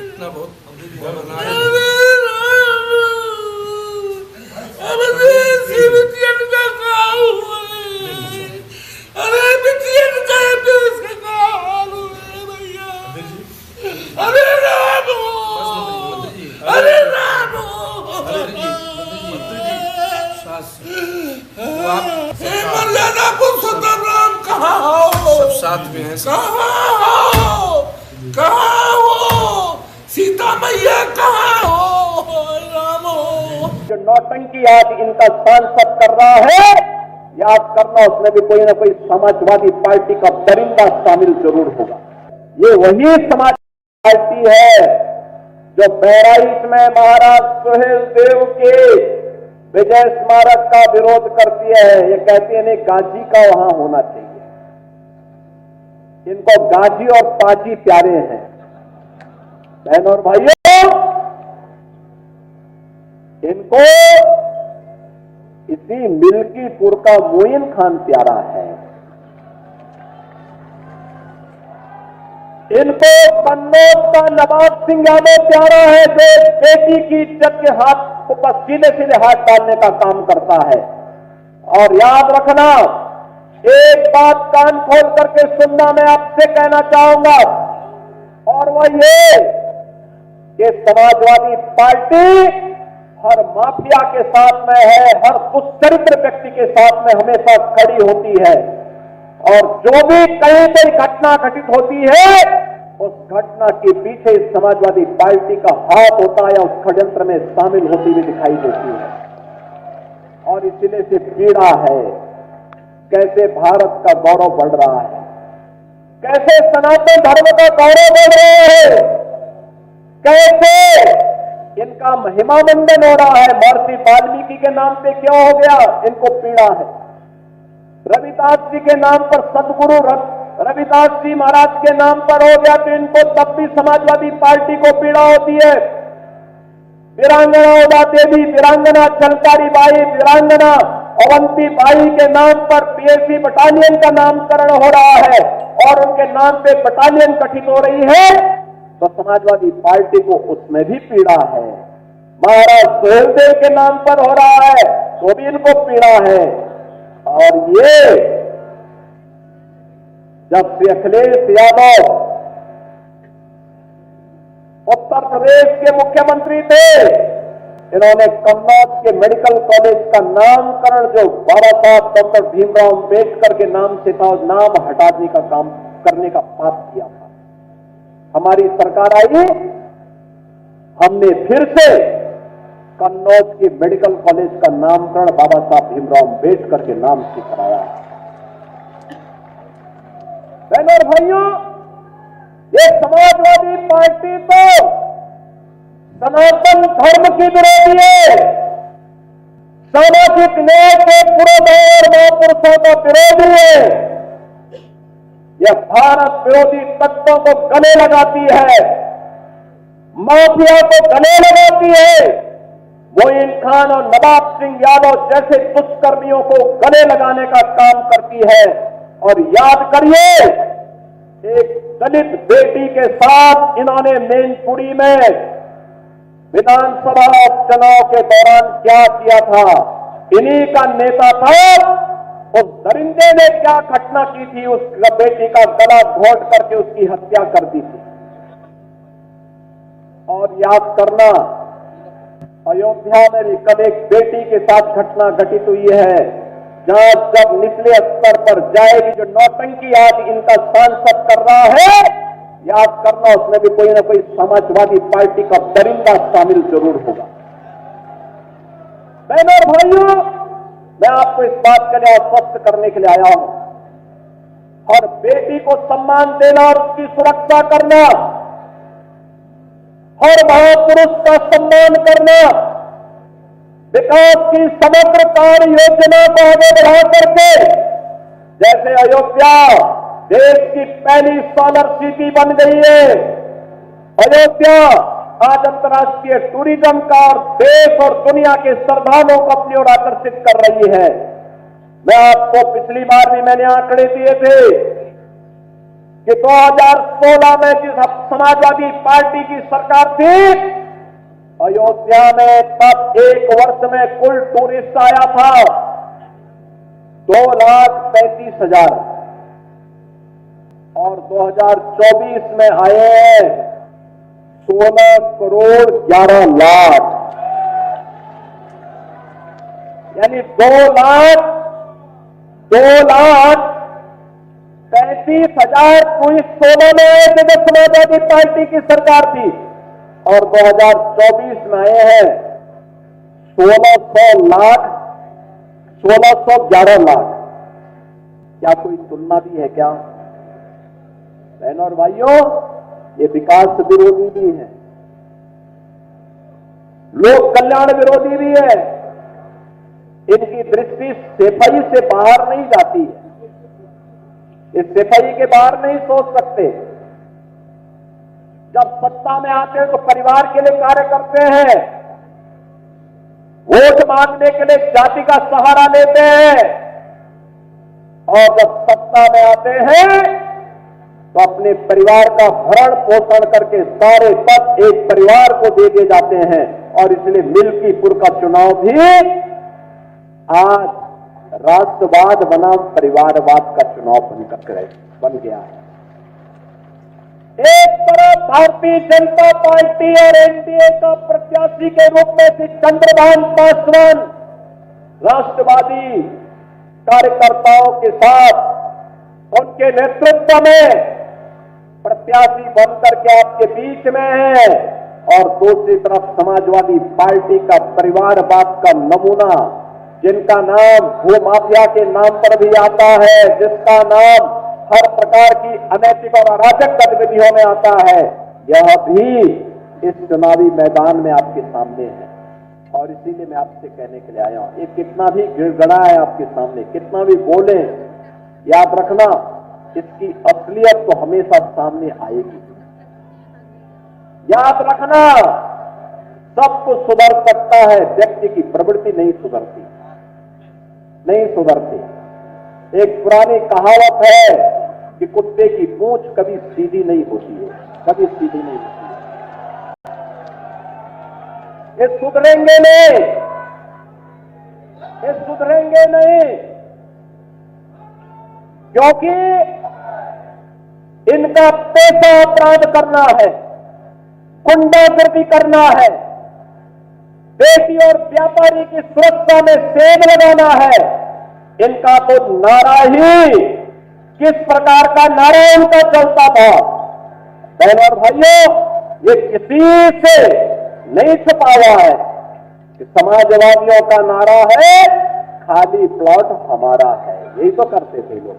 इतना बहुत साथ में है। कहाँ हो सीता मैया, कहाँ हो राम हो। जो नौटंकी आज इनका सांसद कर रहा है, याद करना उसमें भी कोई ना कोई समाजवादी पार्टी का दरिंदा शामिल जरूर होगा। ये वही समाजवादी पार्टी है जो बहराइच में महाराज सुहेल देव के विजय स्मारक का विरोध करती है। ये कहती है नहीं, गाजी का वहां होना चाहिए। इनको गाजी और पाजी प्यारे हैं। बहनों और भाइयों, इनको इसी मिल्कीपुर का मोइन खान प्यारा है। इनको कन्नौज का नवाब सिंह यादव प्यारा है, जो बेटी की इज्जत के हाथ को सीधे सीधे हाथ डालने का काम करता है। और याद रखना, एक बात कान खोल करके सुनना मैं आपसे कहना चाहूंगा, और वह ये कि समाजवादी पार्टी हर माफिया के साथ में है, हर दुष्चरित्र व्यक्ति के साथ में हमेशा खड़ी होती है। और जो भी कहीं कोई घटना घटित होती है, उस घटना के पीछे इस समाजवादी पार्टी का हाथ होता है या उस षड्यंत्र में शामिल होती हुई दिखाई देती है। और इसलिए से पीड़ा है कैसे भारत का गौरव बढ़ रहा है, कैसे सनातन धर्म का गौरव बढ़ रहा है, कैसे इनका महिमा मंडन हो रहा है। महर्षि वाल्मीकि के नाम पे क्यों हो गया, इनको पीड़ा है। रविदास जी के नाम पर, सदगुरु रविदास जी महाराज के नाम पर हो गया तो इनको तब भी समाजवादी पार्टी को पीड़ा होती है। वीरांगना उमा देवी, वीरांगना झलकारी बाई, वीरांगना अवंती बाई के नाम पर पीएसी बटालियन का नामकरण हो रहा है और उनके नाम पे बटालियन गठित हो रही है, तो समाजवादी पार्टी को उसमें भी पीड़ा है। महाराज सुहेलदेव के नाम पर हो रहा है तो भी इनको पीड़ा है। और ये जब श्री अखिलेश यादव उत्तर प्रदेश के मुख्यमंत्री थे, इन्होंने कन्नौज के मेडिकल कॉलेज का नामकरण जो बाबा साहब डॉक्टर भीमराव अम्बेडकर के नाम से था, उस नाम हटाने का काम करने का पाप किया था। हमारी सरकार आई, हमने फिर से कन्नौज के मेडिकल कॉलेज का नामकरण बाबा साहब भीमराव अम्बेडकर के नाम से कराया। बहनों और भाइयों, ये समाजवादी पार्टी तो सनातन धर्म की विरोधी है, सामाजिक न्याय के पुरोधा और महापुरुषों का विरोधी है। यह भारत विरोधी तत्वों को गले लगाती है, माफिया को गले लगाती है, मोइन खान और नवाब सिंह यादव जैसे दुष्कर्मियों को गले लगाने का काम करती है। और याद करिए, एक दलित बेटी के साथ इन्होंने मैनपुरी में विधानसभा चुनाव के दौरान क्या किया था। इन्हीं का नेता था, उस दरिंदे ने क्या घटना की थी, उस बेटी का गला घोंट करके उसकी हत्या कर दी थी। और याद करना, अयोध्या में भी कल एक बेटी के साथ घटना घटित हुई है, जहां जब निचले स्तर पर जाएगी, जो नौटंकी आज इनका सांसद कर रहा है, याद करना उसमें भी कोई ना कोई समाजवादी पार्टी का दरिंदा शामिल जरूर होगा। बहनों और भाइयों, मैं आपको इस बात के लिए आश्वस्त करने के लिए आया हूं, हर बेटी को सम्मान देना और उसकी सुरक्षा करना, हर महापुरुष का सम्मान करना, विकास की समग्र कार्य योजना को आगे बढ़ा करके, जैसे अयोध्या देश की पहली सोलर सिटी बन गई है, अयोध्या आज अंतर्राष्ट्रीय टूरिज्म का और देश और दुनिया के श्रद्धालुओं को अपनी ओर आकर्षित कर रही है। मैं आपको पिछली बार भी मैंने आंकड़े दिए थे, कि 2016 में जिस समाजवादी पार्टी की सरकार थी, अयोध्या में तब एक वर्ष में कुल टूरिस्ट आया था 2,35,000 और 2024 में आए हैं 16 करोड़ 11 लाख, यानी 2,35,000 टूरिस्ट 16 में आए थे जब समाजवादी पार्टी की सरकार थी, और 2024 में आए हैं 1611 लाख। क्या कोई तुलना भी है क्या? बहनों और भाइयों, ये विकास विरोधी भी है, लोक कल्याण विरोधी भी है। इनकी दृष्टि सफाई से बाहर नहीं जाती है, इस सफाई के बाहर नहीं सोच सकते। जब सत्ता में आते हैं तो परिवार के लिए कार्य करते हैं, वोट मांगने के लिए जाति का सहारा लेते हैं, और जब सत्ता में आते हैं तो अपने परिवार का भरण पोषण करके सारे पद एक परिवार को दे दिए जाते हैं। और इसलिए मिल्कीपुर का चुनाव भी आज राष्ट्रवाद बनाम परिवारवाद का चुनाव बन गया है। एक तरफ भारतीय जनता पार्टी और एनडीए का प्रत्याशी के रूप में श्री चंद्रभान पासवान राष्ट्रवादी कार्यकर्ताओं के साथ उनके नेतृत्व में प्रत्याशी बनकर के आपके बीच में है, और दूसरी तरफ समाजवादी पार्टी का परिवारवाद का नमूना, जिनका नाम भूमाफिया के नाम पर भी आता है, जिसका नाम हर प्रकार की अनैतिक और अराजक गतिविधियों में आता है, यह भी इस चुनावी मैदान में आपके सामने है। और इसीलिए मैं आपसे कहने के लिए आया हूं, ये कितना भी गिड़गड़ा है आपके सामने, कितना भी बोले, याद रखना इसकी असलियत तो हमेशा सामने आएगी। याद रखना, सब कुछ सुधर सकता है, व्यक्ति की प्रवृत्ति नहीं सुधरती, नहीं सुधरती। एक पुरानी कहावत है कि कुत्ते की पूंछ कभी सीधी नहीं होती है, कभी सीधी नहीं होती है। ये सुधरेंगे नहीं, ये सुधरेंगे नहीं, क्योंकि इनका पैसा अपराध करना है, गुंडागर्दी करना है, बेटी और व्यापारी की सुरक्षा में सेंध लगाना है। इनका तो नारा ही किस प्रकार का नारा उनका चलता था। बहनों और भाइयों, ये किसी से नहीं छुपा हुआ है कि समाजवादियों का नारा है खाली प्लॉट हमारा है, यही तो करते थे लोग।